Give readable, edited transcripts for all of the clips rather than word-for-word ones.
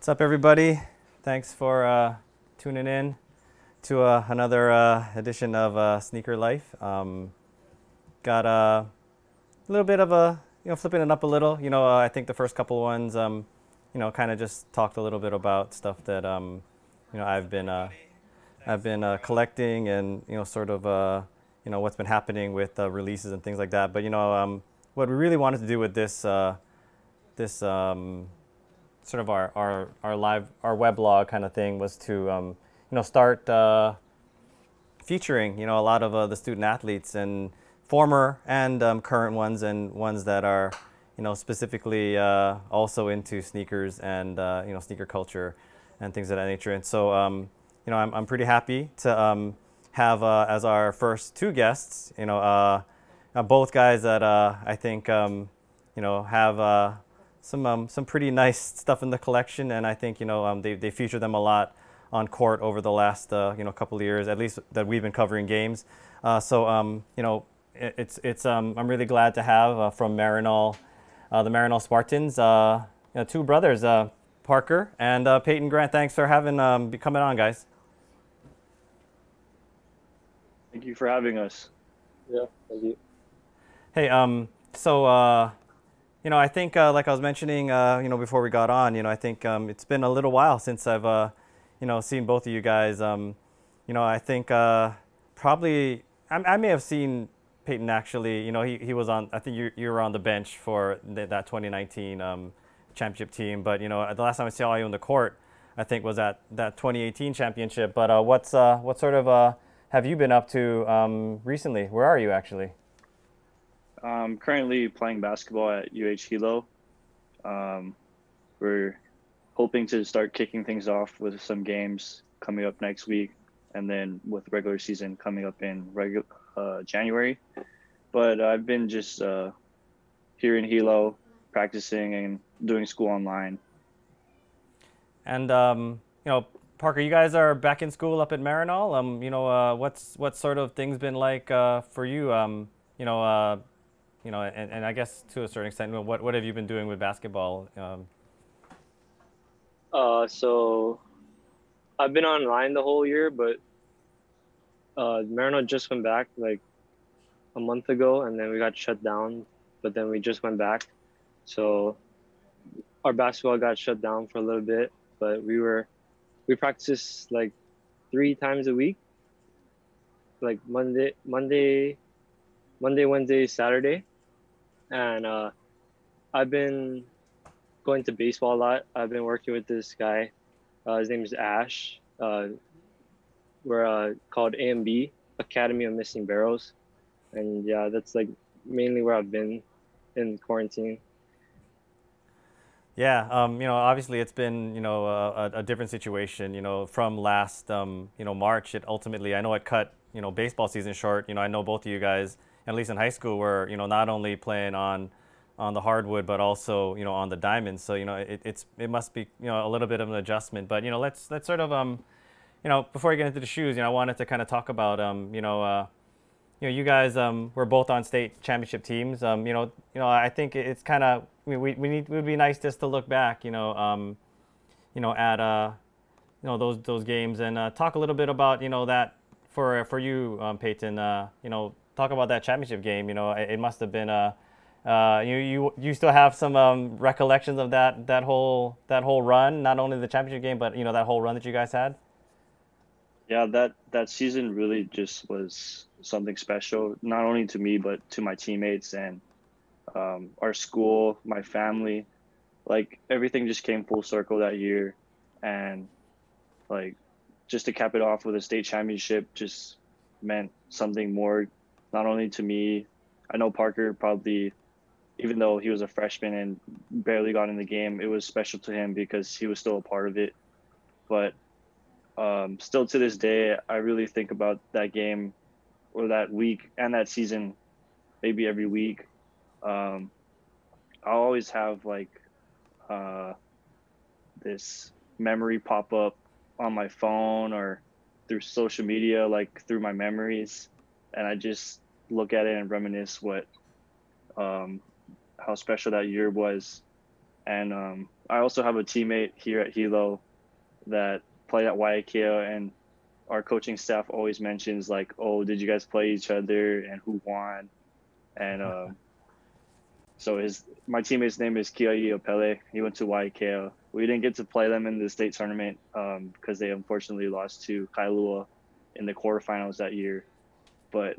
What's up, everybody? Thanks for tuning in to another edition of SneakerLife. Got a little bit of flipping it up a little. I think the first couple ones, kind of just talked a little bit about stuff that, I've been collecting and, sort of, what's been happening with releases and things like that. But, what we really wanted to do with this, sort of our weblog kind of thing was to start featuring a lot of the student athletes and former and current ones and ones that are specifically also into sneakers and sneaker culture and things of that nature. And so I'm pretty happy to have as our first two guests both guys that I think have some pretty nice stuff in the collection, and I think they feature them a lot on court over the last couple of years, at least that we've been covering games. I'm really glad to have from Maryknoll, the Maryknoll Spartans, two brothers, Parker and Payton Grant. Thanks for having coming on, guys. Thank you for having us. Yeah, thank you. Hey, I think, like I was mentioning, before we got on, I think it's been a little while since I've, seen both of you guys. I think probably I may have seen Payton actually. He was on. I think you were on the bench for that 2019 championship team. But the last time I saw you on the court, I think was at that 2018 championship. But what sort of have you been up to recently? Where are you actually? I'm currently playing basketball at Hilo. We're hoping to start kicking things off with some games coming up next week, and then with regular season coming up in January. But I've been just here in Hilo practicing and doing school online. And Parker, you guys are back in school up at Maryknoll. What's sort of things been like for you? And I guess to a certain extent, what have you been doing with basketball? So I've been online the whole year, but Maryknoll just went back like a month ago, and then we got shut down. But then we just went back, so our basketball got shut down for a little bit. But we practiced like 3 times a week, like Monday, Wednesday, Saturday. And I've been going to baseball a lot. I've been working with this guy. His name is Ash. We're called AMB, Academy of Missing Barrels. And yeah, that's like mainly where I've been in quarantine. Yeah, obviously it's been, a different situation, from last, March. It ultimately, I know it cut, baseball season short. I know both of you guys, at least in high school, were, not only playing on the hardwood, but also, on the diamond. So, it must be, a little bit of an adjustment. But, let's sort of, before we get into the shoes, I wanted to kind of talk about, you guys were both on state championship teams. I think it's kind of, it would be nice just to look back, at those games and talk a little bit about that for you, Payton. Talk about that championship game. It must have been you still have some recollections of that whole run, not only the championship game, but that whole run that you guys had. Yeah, that season really just was something special, not only to me but to my teammates and our school, my family. Like everything just came full circle that year, and like just to cap it off with a state championship just meant something more, not only to me. I know Parker probably, even though he was a freshman and barely got in the game, it was special to him because he was still a part of it. But still to this day, I really think about that game or that week and that season, maybe every week. I'll always have like this memory pop up on my phone or through social media, like through my memories, and I just look at it and reminisce how special that year was. And I also have a teammate here at Hilo that played at YIKO, and our coaching staff always mentions like, oh, did you guys play each other and who won? And so my teammate's name is Kiai Opele. He went to YIKO. We didn't get to play them in the state tournament because they unfortunately lost to Kailua in the quarterfinals that year. But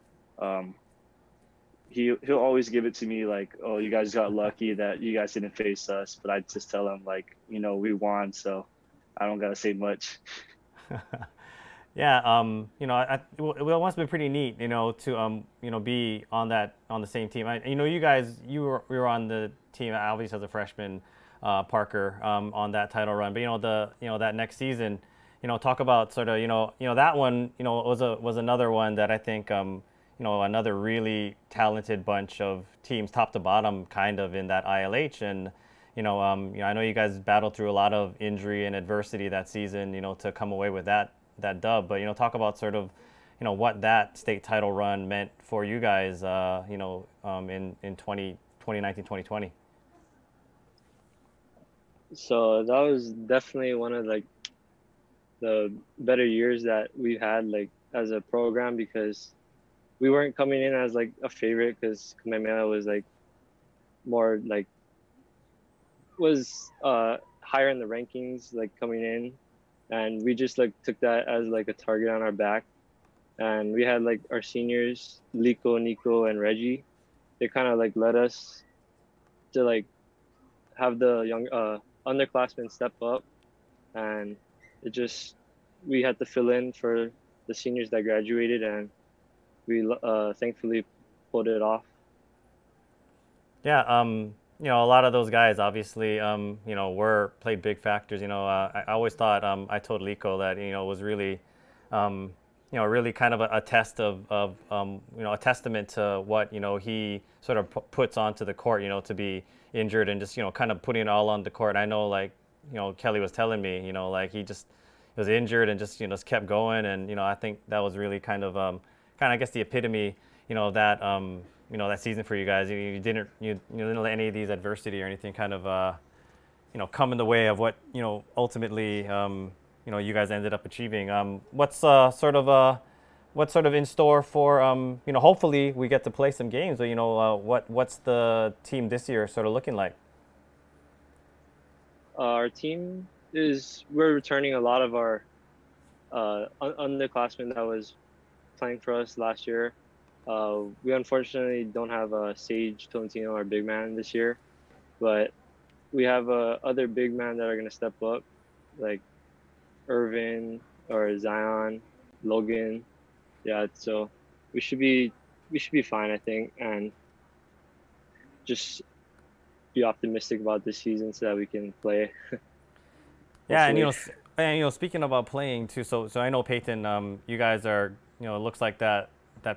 he'll always give it to me like, oh, you guys got lucky that you guys didn't face us. But I just tell him like, we won, so I don't gotta say much. Yeah, it must have been pretty neat, to be on the same team. You guys, you were on the team obviously as a freshman, Parker, on that title run. But that next season, talk about sort of that one, was another one that I think another really talented bunch of teams, top to bottom, kind of in that ILH. And I know you guys battled through a lot of injury and adversity that season, to come away with that dub. But talk about sort of what that state title run meant for you guys in 2019 2020. So that was definitely one of like the better years that we had like as a program, because we weren't coming in as like a favorite, because Kamehameha was like more like was higher in the rankings like coming in, and we just like took that as like a target on our back. And we had like our seniors, Liko, Nico, and Reggie. They kind of like led us to like have the young underclassmen step up, and we had to fill in for the seniors that graduated, and we thankfully pulled it off. Yeah, a lot of those guys obviously, played big factors. I always thought, I told Liko that, was really, really kind of a test of a testament to what, he sort of puts onto the court, to be injured and just, kind of putting it all on the court. I know, like, Kelly was telling me, like he just was injured and just, just kept going. And, I think that was really kind of, I guess the epitome, that, that season for you guys. You didn't let any of these adversity or anything kind of, come in the way of what, ultimately, you guys ended up achieving. What's sort of in store for, hopefully we get to play some games. But, what's the team this year sort of looking like? Our team we're returning a lot of our underclassmen that was playing for us last year. We unfortunately don't have Sage Tolentino, our big man, this year, but we have other big men that are going to step up, like Irvin or Zion, Logan. Yeah, so we should be fine, I think, and just be optimistic about this season so that we can play. Yeah, and speaking about playing too, so I know Payton, you guys are, it looks like that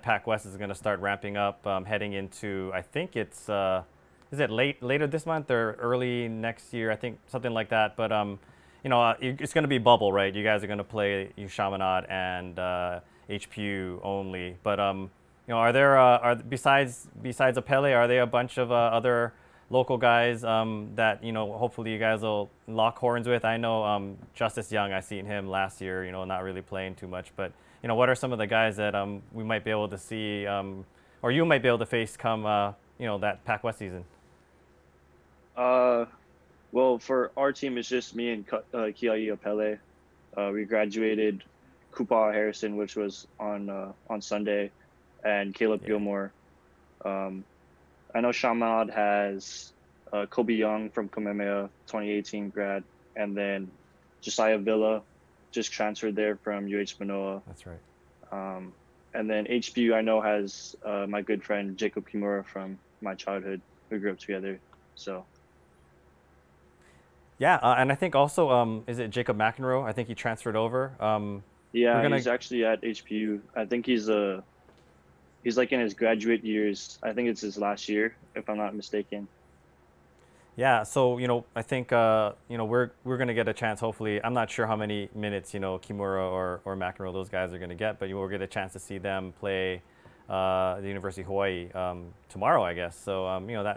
Pac West is going to start ramping up, heading into, I think it's is it later this month or early next year? I think something like that. But it's going to be bubble, right? You guys are going to play Chaminade and HPU only. But are there besides Apele, are there a bunch of other local guys that hopefully you guys will lock horns with? I know Justice Young, I seen him last year, not really playing too much, but what are some of the guys that we might be able to see, or you might be able to face come that Pac West season? Well, for our team, it's just me and Kiai Opele. We graduated Kupa Harrison, which was on Sunday, and Caleb Gilmore. I know Chaminade has Kobe Young from Kamehameha, 2018 grad, and then Josiah Villa just transferred there from UH Manoa. That's right. And then HBU I know has my good friend Jacob Kimura from my childhood. We grew up together, so. Yeah, and I think also, is it Jacob McEnroe? I think he transferred over. Yeah, he's actually at HPU. I think he's like in his graduate years. I think it's his last year, if I'm not mistaken. Yeah, so I think we're gonna get a chance. Hopefully, I'm not sure how many minutes Kimura or McEnroe, those guys are gonna get, but we'll get a chance to see them play the University of Hawaii tomorrow, I guess. So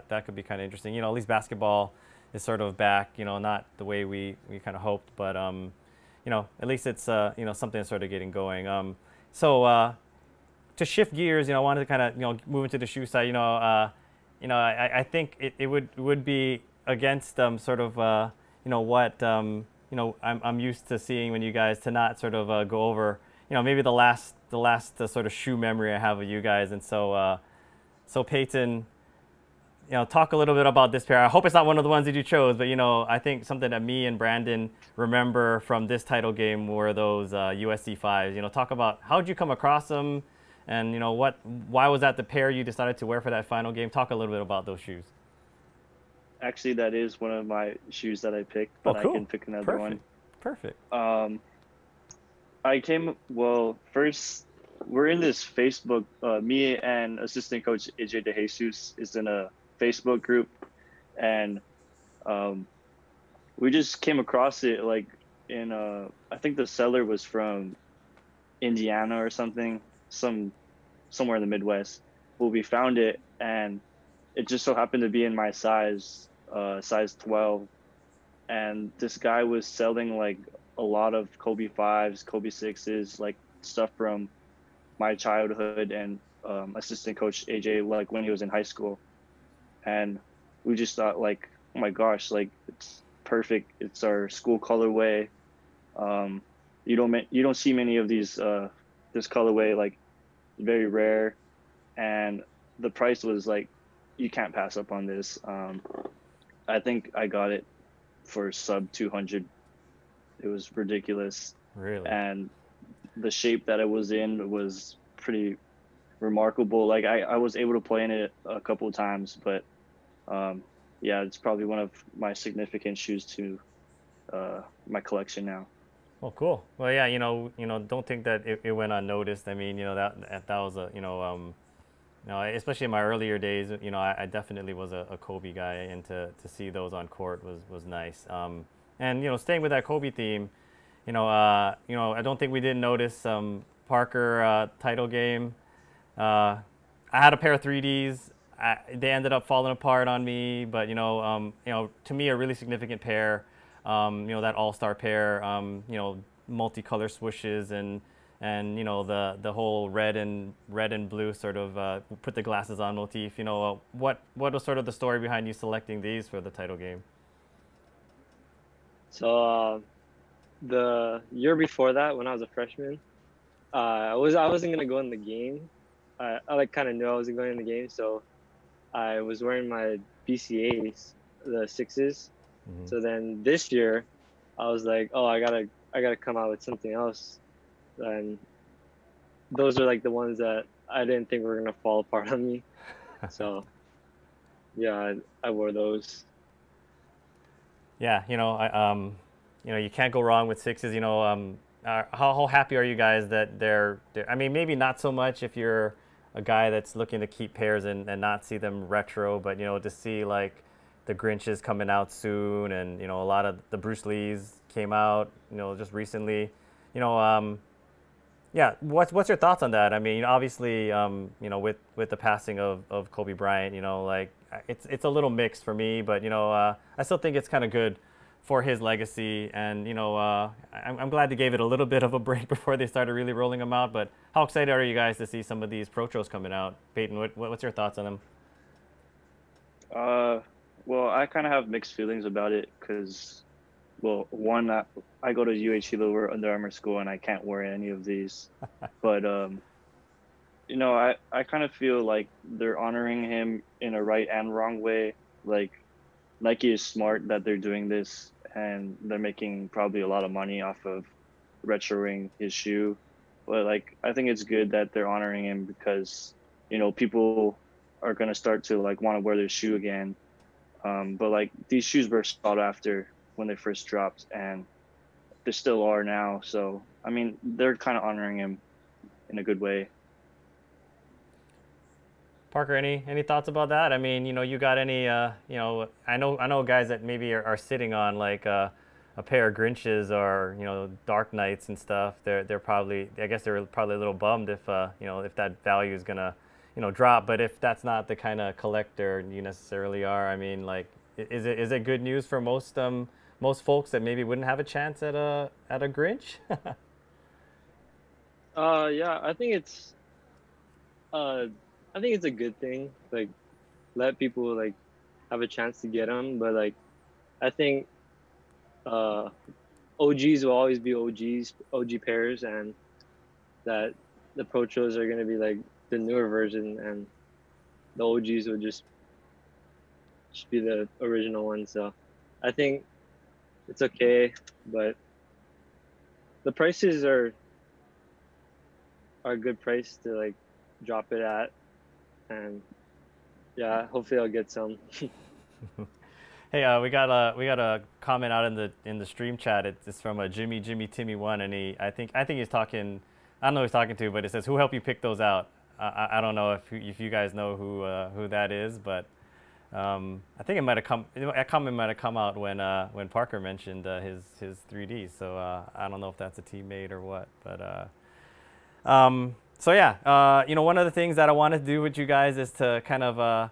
that could be kind of interesting. At least basketball is sort of back. You know, not the way we kind of hoped, but you know, at least it's you know, something that's sort of getting going. So to shift gears, you know, I wanted to kind of, you know, move into the shoe side. You know, I think it would be against sort of you know, what you know, I'm used to seeing when you guys, to not sort of go over, you know, maybe the last sort of shoe memory I have of you guys. And so Payton, you know, talk a little bit about this pair. I hope it's not one of the ones that you chose, but, you know, I think something that me and Brandon remember from this title game were those USC 5s. You know, talk about how did you come across them, and, you know, why was that the pair you decided to wear for that final game? Talk a little bit about those shoes. Actually, that is one of my shoes that I picked, but Oh, cool. I can pick another one. Perfect. Well, first, we're in this Facebook, me and assistant coach AJ DeJesus is in a Facebook group, and we just came across it like in I think the seller was from Indiana or something, somewhere in the Midwest. Well, we found it, and it just so happened to be in my size 12, and this guy was selling like a lot of Kobe 5s, Kobe 6s, like stuff from my childhood, and assistant coach AJ, like when he was in high school. And we just thought, like, oh my gosh, like, it's perfect. It's our school colorway. You don't see many of these this colorway, like, very rare, and the price was like, you can't pass up on this. I think I got it for sub 200. It was ridiculous. Really? And the shape that it was in was pretty remarkable. Like, I was able to play in it a couple of times, but yeah, it's probably one of my significant shoes to my collection now. Well, cool. Well, yeah, you know, don't think that it went unnoticed. I mean, you know, that was a, you know, especially in my earlier days, you know, I definitely was a Kobe guy, and to see those on court was nice. And, you know, staying with that Kobe theme, you know, I don't think we didn't notice Parker title game. I had a pair of 3Ds. They ended up falling apart on me, but, you know, to me, a really significant pair. You know, that all-star pair, you know, multicolor swooshes, and you know, the whole red and blue sort of put the glasses on motif. You know, what was sort of the story behind you selecting these for the title game? So the year before that, when I was a freshman, I wasn't gonna go in the game. I like kind of knew I wasn't going in the game, so I was wearing my BCAs, the 6s. Mm-hmm. So then this year, I was like, oh, I gotta come out with something else, and those are like the ones that I didn't think were gonna fall apart on me. So yeah, I wore those. Yeah, you know, you know, you can't go wrong with 6s. You know, how happy are you guys that they're? I mean, maybe not so much if you're a guy that's looking to keep pairs and not see them retro, but, you know, to see like the Grinches coming out soon, and, you know, a lot of the Bruce Lees came out, you know, just recently. You know, yeah, what's your thoughts on that? I mean, obviously, you know, with the passing of Kobe Bryant, you know, like, it's a little mixed for me, but, you know, I still think it's kind of good for his legacy, and, you know, I'm glad they gave it a little bit of a break before they started really rolling them out. But how excited are you guys to see some of these Protros coming out? Payton, what's your thoughts on them? Well, I kind of have mixed feelings about it, because, well, one, I go to UH Hilo Under Armour school, and I can't wear any of these. But you know, I kind of feel like they're honoring him in a right and wrong way. Like, Nike is smart that they're doing this, and they're making probably a lot of money off of retroing his shoe. But, like, I think it's good that they're honoring him, because, you know, people are going to start to, like, want to wear their shoe again. But, like, these shoes were sought after when they first dropped, and they still are now. So, I mean, they're kind of honoring him in a good way. Parker, any thoughts about that? I mean, you know, you got any, you know, I know guys that maybe are sitting on like a pair of Grinches or, you know, Dark Knights and stuff. They're probably, I guess they're probably a little bummed if, you know, if that value is gonna, you know, drop. But if that's not the kind of collector you necessarily are, I mean, like, is it good news for most folks that maybe wouldn't have a chance at a Grinch? Yeah, uh, I think it's a good thing. Like, let people like have a chance to get them, but like, I think uh, OGs will always be OG pairs, and that the Pro-Tros are gonna be like the newer version, and the OGs will just be the original one. So, I think it's okay, but the prices are a good price to like drop it at, and yeah, hopefully I'll get some. Hey, we got a comment out in the stream chat. It's from a Jimmy Timmy one, and I think he's talking. I don't know who he's talking to, but it says, "Who helped you pick those out?" I don't know if you guys know who that is, but I think it might have come. A comment might have come out when Parker mentioned his 3D. So I don't know if that's a teammate or what, but so yeah, one of the things that I wanted to do with you guys is to kind of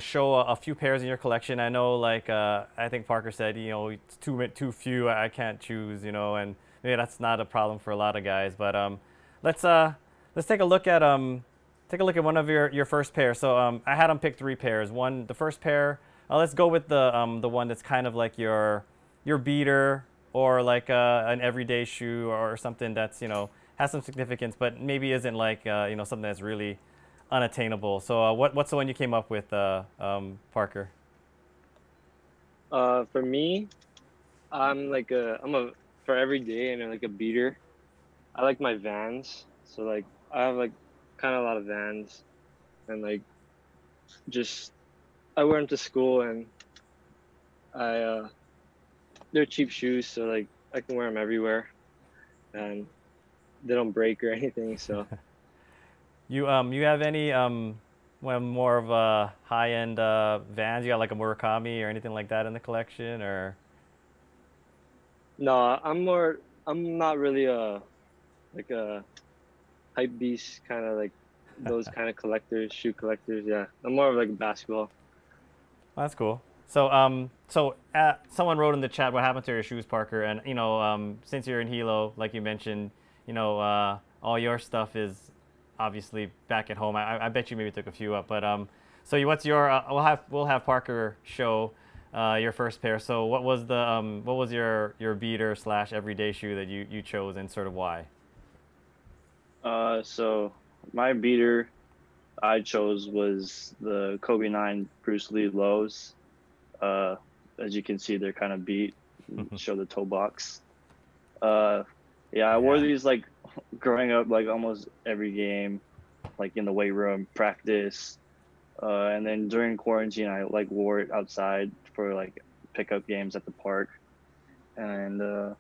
show a few pairs in your collection. I know, like I think Parker said, it's too few. I can't choose, and maybe that's not a problem for a lot of guys. But let's take a look at one of your first pair. So I had them pick 3 pairs. The first pair. Let's go with the one that's kind of like your beater, or like an everyday shoe, or something that's has some significance, but maybe isn't like something that's really unattainable. So what's the one you came up with, Parker? For me, I'm for every day, and I'm like a beater. I like my Vans, so like I have like kind of a lot of Vans, and like just I wear them to school, and they're cheap shoes, so like I can wear them everywhere, and they don't break or anything. So you have any more of a high-end Vans? You got like a Murakami or anything like that in the collection, or? no, I'm not really a hype beast, kind of like those kind of collectors, shoe collectors. Yeah, I'm more of like basketball. Well, that's cool. So someone wrote in the chat, what happened to your shoes, Parker? And since you're in Hilo, like you mentioned, all your stuff is obviously back at home. I bet you maybe took a few up, but so what's your? We'll have Parker show your first pair. So what was your beater / everyday shoe that you chose, and sort of why? So my beater I chose was the Kobe 9 Bruce Lee lows. As you can see, they're kind of beat. Show the toe box. Yeah, I wore these like growing up, like almost every game, like in the weight room, practice, and then during quarantine, I like wore it outside for like pickup games at the park, and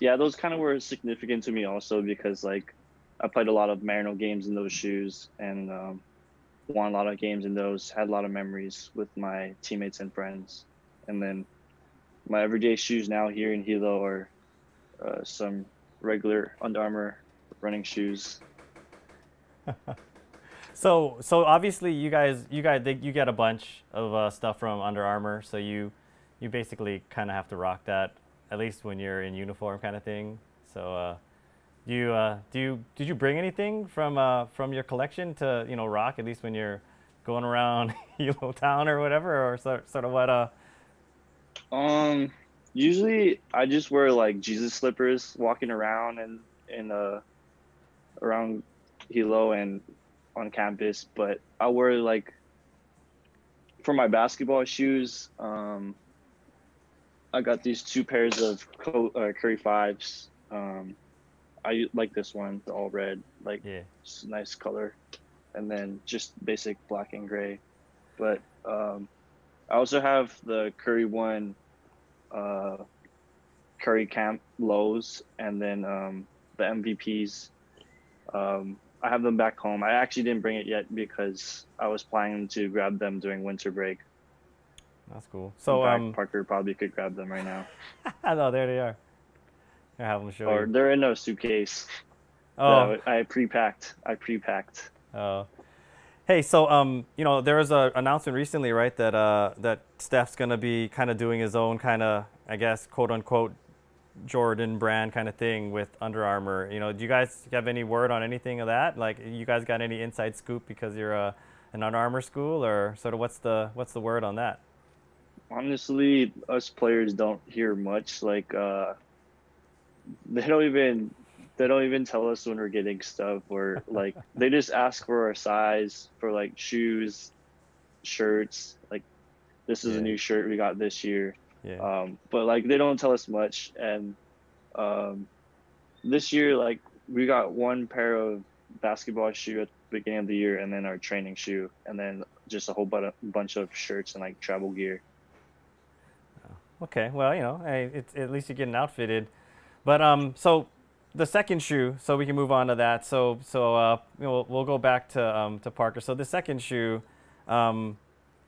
yeah, those kind of were significant to me also because like I played a lot of Maryknoll games in those shoes, and won a lot of games in those, had a lot of memories with my teammates and friends. And then my everyday shoes now here in Hilo are some regular Under Armour running shoes. So obviously you get a bunch of stuff from Under Armour, so you basically kind of have to rock that at least when you're in uniform, kind of thing. So did you bring anything from your collection to rock, at least when you're going around Hilo Town or whatever, or sort of what? Usually I just wear like Jesus slippers walking around and around Hilo and on campus, but I wear like for my basketball shoes. I got these 2 pairs of Curry 5s. I like this one, the all red, like it's a nice color, and then just basic black and gray. But I also have the Curry 1 Curry Camp lows, and then the MVPs. I have them back home. I actually didn't bring it yet because I was planning to grab them during winter break. That's cool. So in fact, Parker probably could grab them right now. Oh, there they are. I have them show you. They're in a suitcase. Oh, I pre-packed. Oh, Hey, so you know, there was a announcement recently, right, that that Steph's gonna be kind of doing his own kind of, I guess, quote unquote, Jordan brand kind of thing with Under Armour. You know, do you guys have any word on anything of that? Like, you guys got any inside scoop because you're an Under Armour school, or sort of what's the word on that? Honestly, us players don't hear much. Like, they don't even they don't even tell us when we're getting stuff, or like they just ask for our size for like shoes, shirts. Like, this is a Yeah, new shirt we got this year. yeah. But like they don't tell us much. And um, this year, like, we got one pair of basketball shoe at the beginning of the year, and then our training shoe, and then just a whole bunch of shirts and like travel gear. Okay, well, you know, hey, it's at least you're getting outfitted. But so the second shoe, so we can move on to that. You know, we'll go back to Parker. So the second shoe, um,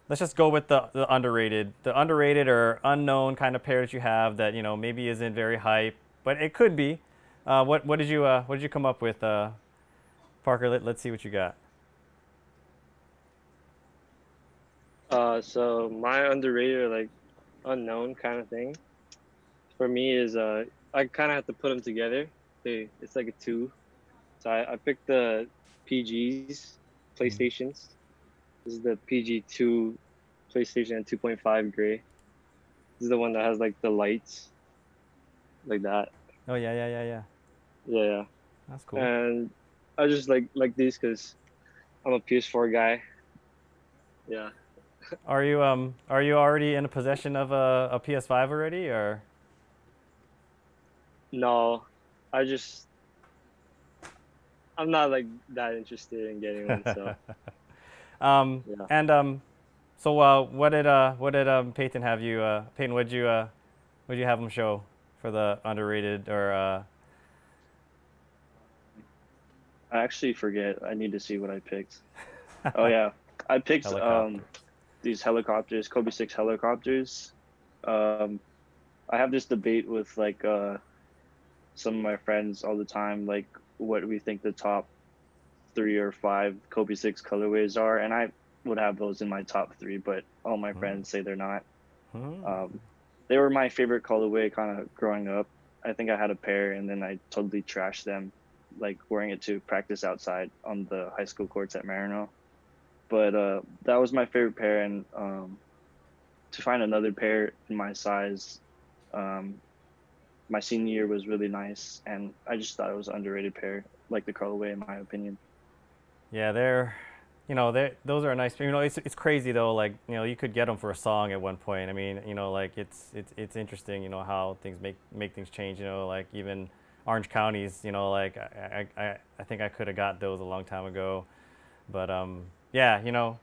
let's just go with the underrated or unknown kind of pair that you have that you know maybe isn't very hype, but it could be. What did you come up with, Parker? Let's see what you got. So my underrated or like unknown kind of thing for me is I kind of have to put them together. It's like a two. So I picked the PGs Mm. PlayStations. This is the PG2 PlayStation 2.5 gray. This is the one that has like the lights like that. Oh yeah, yeah, yeah, yeah. Yeah, That's yeah. cool. And I just like these because I'm a PS4 guy. Yeah. Are you already in a possession of a PS5 already, or? No, I just I'm not like that interested in getting one. So yeah. And so what did Peyton have you Peyton what'd you have him show for the underrated or I actually forget. I need to see what I picked. Oh yeah, I picked helicopter? these helicopters, Kobe 6 helicopters. Um, I have this debate with like some of my friends all the time, like what we think the top 3 or 5 Kobe 6 colorways are, and I would have those in my top 3, but all my Hmm. friends say they're not. Hmm. Um, they were my favorite colorway kind of growing up. I think I had a pair, and then I totally trashed them, like wearing it to practice outside on the high school courts at Maryknoll. But that was my favorite pair, and to find another pair in my size, um, my senior year was really nice, and I just thought it was an underrated pair, like the colorway, in my opinion. Yeah, they're, you know, they those are a nice. You know, it's crazy though. Like, you know, you could get them for a song at one point. I mean, you know, like it's interesting. You know how things make things change. You know, like even Orange counties. You know, like I think I could have got those a long time ago. But yeah, you know,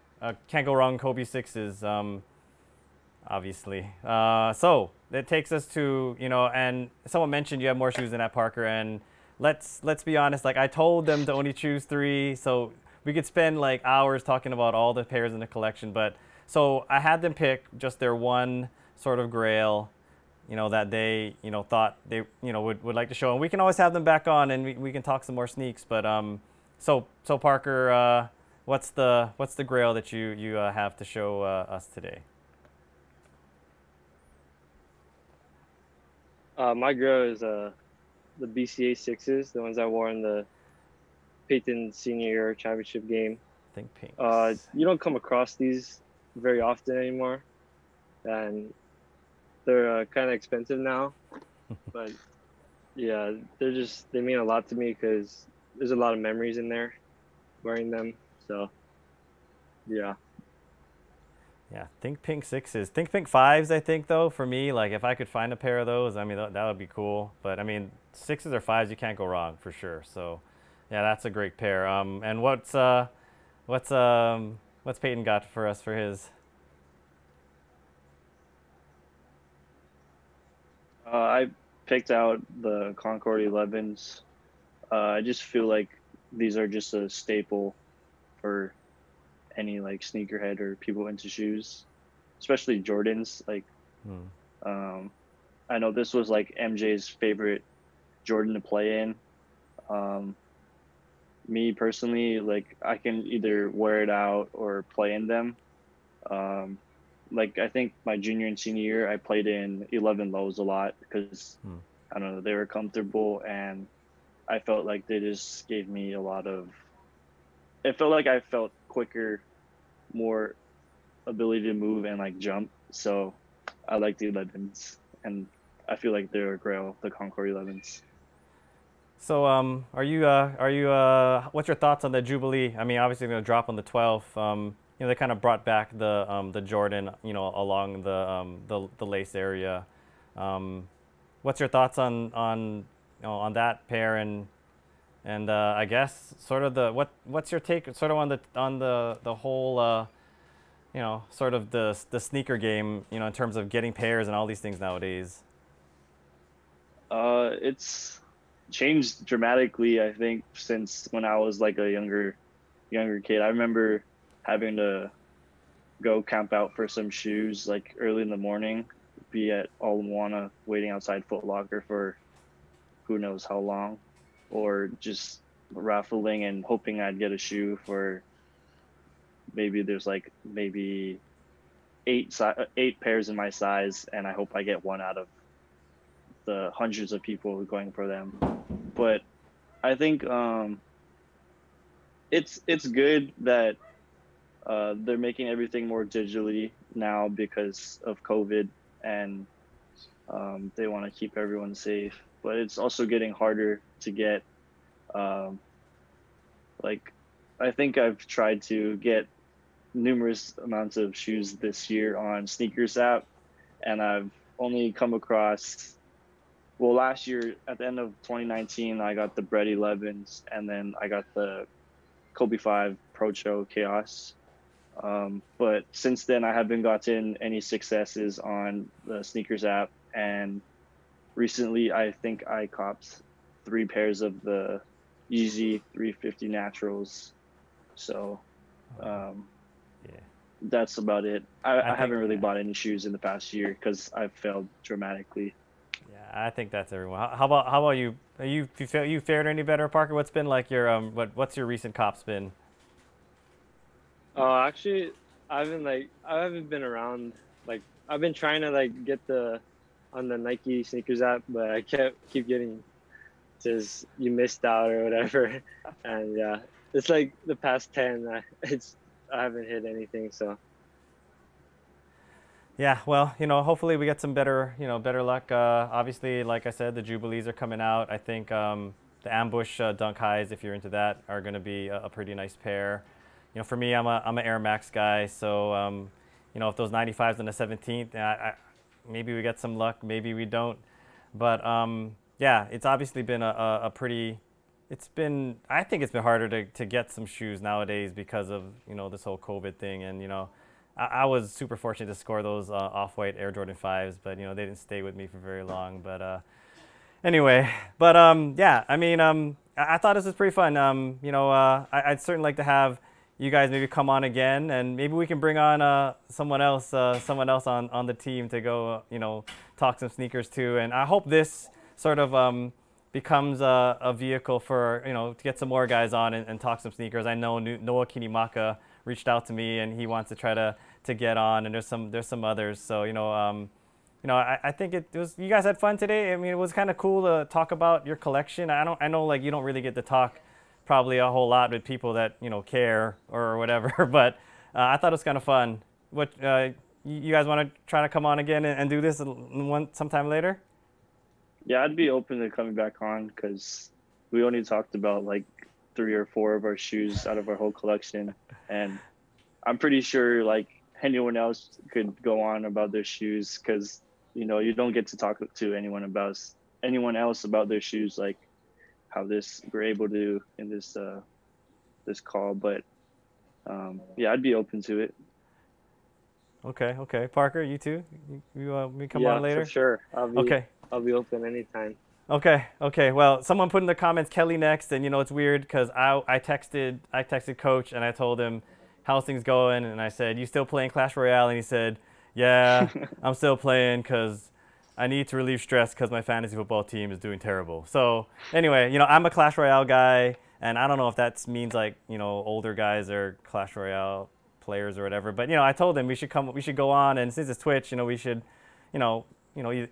can't go wrong. Kobe sixes. Obviously. So that takes us to, you know, and someone mentioned you have more shoes than that, Parker, and let's be honest. Like, I told them to only choose three, so we could spend like hours talking about all the pairs in the collection. But so I had them pick just their one sort of grail, you know, that they, you know, thought they, you know, would like to show, and we can always have them back on, and we can talk some more sneaks. But so Parker, what's the grail that you have to show us today? My girl is the BCA sixes, the ones I wore in the Payton senior year championship game. Think pinks. You don't come across these very often anymore, and they're kind of expensive now. But yeah, they mean a lot to me because there's a lot of memories in there wearing them. So yeah. Yeah, think pink sixes. Think pink fives, I think, though, for me, like if I could find a pair of those, I mean, that would be cool. But I mean, sixes or fives, you can't go wrong for sure. So, yeah, that's a great pair. And what's Peyton got for us for his? I picked out the Concord 11s. I just feel like these are just a staple for any like sneakerhead or people into shoes, especially Jordans. Like, Hmm. um, I know this was like MJ's favorite Jordan to play in. Um, me personally, like I can either wear it out or play in them. Um, like I think my junior and senior year, I played in 11 lows a lot because Hmm. I don't know, they were comfortable and I felt like they just gave me a lot of. It felt like I felt quicker, more ability to move and like jump. So I like the 11s, and I feel like they're a grail, the Concord 11s. So, what's your thoughts on the Jubilee? I mean, obviously going to drop on the 12th. They kind of brought back the Jordan, along the lace area. Um, what's your thoughts on that pair and I guess sort of what's your take sort of on the whole sort of the sneaker game, in terms of getting pairs and all these things nowadays? It's changed dramatically, I think, since when I was like a younger kid. I remember having to go camp out for some shoes like early in the morning, be at All Moana waiting outside Foot Locker for who knows how long, or just raffling and hoping I'd get a shoe for maybe there's like maybe eight pairs in my size, and I hope I get one out of the hundreds of people going for them. But I think it's good that they're making everything more digitally now because of COVID, and they want to keep everyone safe. But it's also getting harder to get. Like, I think I've tried to get numerous amounts of shoes this year on SneakerZap, and I've only come across. Well, last year at the end of 2019, I got the Bread 11s, and then I got the Kobe 5 Pro Show Chaos. But since then, I haven't gotten any successes on the SneakerZ app. And recently, I think I copped 3 pairs of the Yeezy 350 Naturals. So Yeah. that's about it. I think, haven't really bought any shoes in the past year because I've failed dramatically. Yeah, I think that's everyone. How about you? You fared any better, Parker? What's been like your what's your recent cops been? Actually, I haven't been around. Like, I've been trying to like get on the Nike sneakers app, but I keep getting just you missed out or whatever. And yeah, it's like the past 10. I haven't hit anything. So Yeah, well, hopefully we get some better luck. Obviously, like I said, the Jubilees are coming out. I think the ambush dunk highs, if you're into that, are going to be a pretty nice pair. For me, I'm an Air Max guy, so if those 95s on the 17th, maybe we get some luck, maybe we don't. But yeah, it's obviously been a pretty. I think it's been harder to get some shoes nowadays because of this whole COVID thing, and I was super fortunate to score those off-white Air Jordan 5s, but they didn't stay with me for very long. But anyway, but yeah, I mean, I thought this was pretty fun. I'd certainly like to have you guys maybe come on again, and maybe we can bring on someone else on the team to go, talk some sneakers too. And I hope this sort of becomes a vehicle for to get some more guys on and talk some sneakers. I know Noah Kinimaka reached out to me, and he wants to try to get on, and there's some others. So I think it was, you guys had fun today. I mean, it was kind of cool to talk about your collection. I know like you don't really get to talk probably a whole lot with people that care or whatever, but I thought it was kind of fun. What you guys want to try to come on again and do this sometime later? Yeah, I'd be open to coming back on because we only talked about like 3 or 4 of our shoes out of our whole collection, and I'm pretty sure like anyone else could go on about their shoes because you don't get to talk to anyone else about their shoes like how we're able to in this call. But yeah, I'd be open to it. Okay. Parker, you too? You come on later? Yeah, for sure. I'll be open anytime. Okay. Well, someone put in the comments Kelly next, and it's weird because I texted Coach and I told him how's things going, and I said, you still playing Clash Royale? And he said, yeah, I'm still playing because I need to relieve stress because my fantasy football team is doing terrible. So anyway, I'm a Clash Royale guy, And I don't know if that means like, you know, older guys or Clash Royale players or whatever. But, you know, I told him we should go on, and since it's Twitch, you know, we should, you know,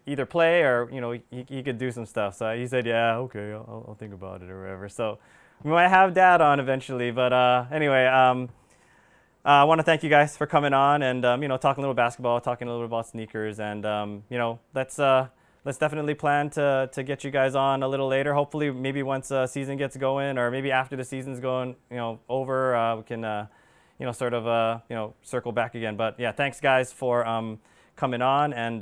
either play or, you know, he could do some stuff. So he said, yeah, okay, I'll think about it or whatever. So we might have Dad on eventually. But anyway, I want to thank you guys for coming on and, you know, talking a little basketball, talking a little bit about sneakers. And, you know, let's definitely plan to get you guys on a little later. Hopefully, maybe once season gets going, or maybe after the season's going, you know, over, we can, you know, sort of, you know, circle back again. But yeah, thanks guys for coming on, and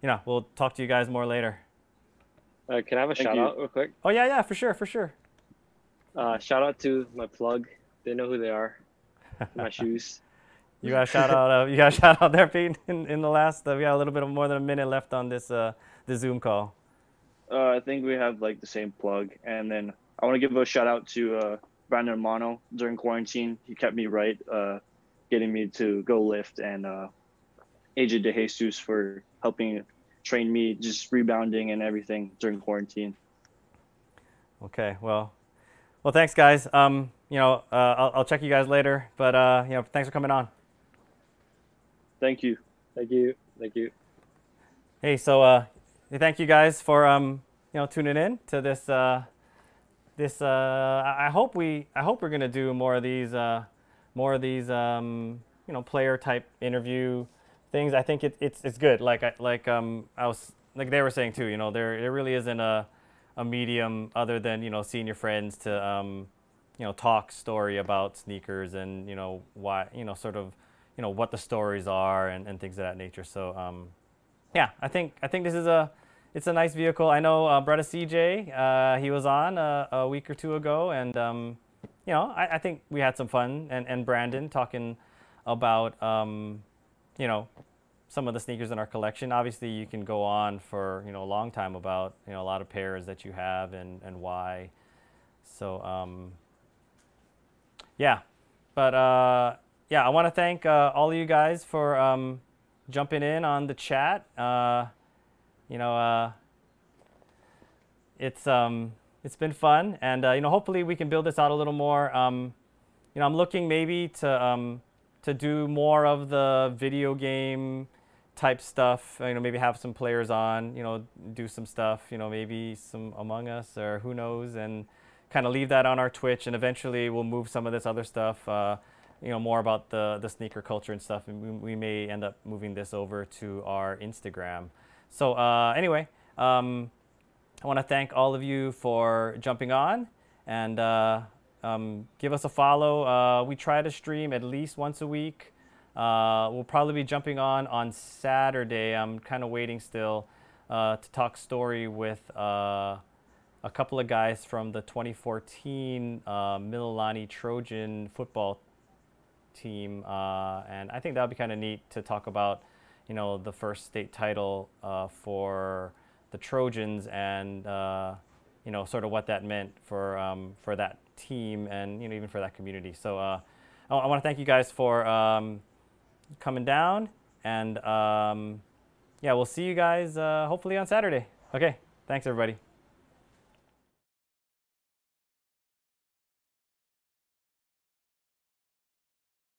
you know, we'll talk to you guys more later. Can I have a shout out real quick? Oh yeah, for sure. Shout out to my plug. They know who they are. My shoes. You got a shout out. You got a shout out there, Pete. In the last, we got a little bit of more than a minute left on this the Zoom call. I think we have like the same plug, and then I want to give a shout out to Brandon Romano during quarantine. He kept me right, getting me to go lift, and AJ DeJesus for helping train me, just rebounding and everything during quarantine. Okay, well, thanks guys. You know, I'll check you guys later, but you know, thanks for coming on. Thank you. Hey, so thank you guys for you know, tuning in to this I hope we're gonna do more of these you know, player type interview things. I think it's good. Like they were saying too, you know, there really isn't a medium other than, you know, seeing your friends to you know, talk story about sneakers and, you know, why, you know, sort of, you know, what the stories are and things of that nature. So yeah, I think this is it's a nice vehicle. I know brother CJ, he was on a week or two ago, and you know, I think we had some fun, and Brandon talking about you know, some of the sneakers in our collection. Obviously, you can go on for, you know, a long time about, you know, a lot of pairs that you have and why. So yeah, but yeah, I want to thank all of you guys for jumping in on the chat. You know, it's been fun, and you know, hopefully we can build this out a little more. You know, I'm looking maybe to do more of the video game type stuff. You know, maybe have some players on. You know, do some stuff. You know, maybe some Among Us or who knows, and kind of leave that on our Twitch, and eventually we'll move some of this other stuff. You know, more about the sneaker culture and stuff, and we may end up moving this over to our Instagram. So anyway, I want to thank all of you for jumping on, and give us a follow. We try to stream at least once a week. We'll probably be jumping on Saturday. I'm kind of waiting still to talk story with a couple of guys from the 2014 Mililani Trojan football team, and I think that would be kind of neat to talk about, you know, the first state title for the Trojans, and you know, sort of what that meant for that team, and, you know, even for that community. So I want to thank you guys for coming down, and yeah, we'll see you guys hopefully on Saturday. Okay, thanks everybody.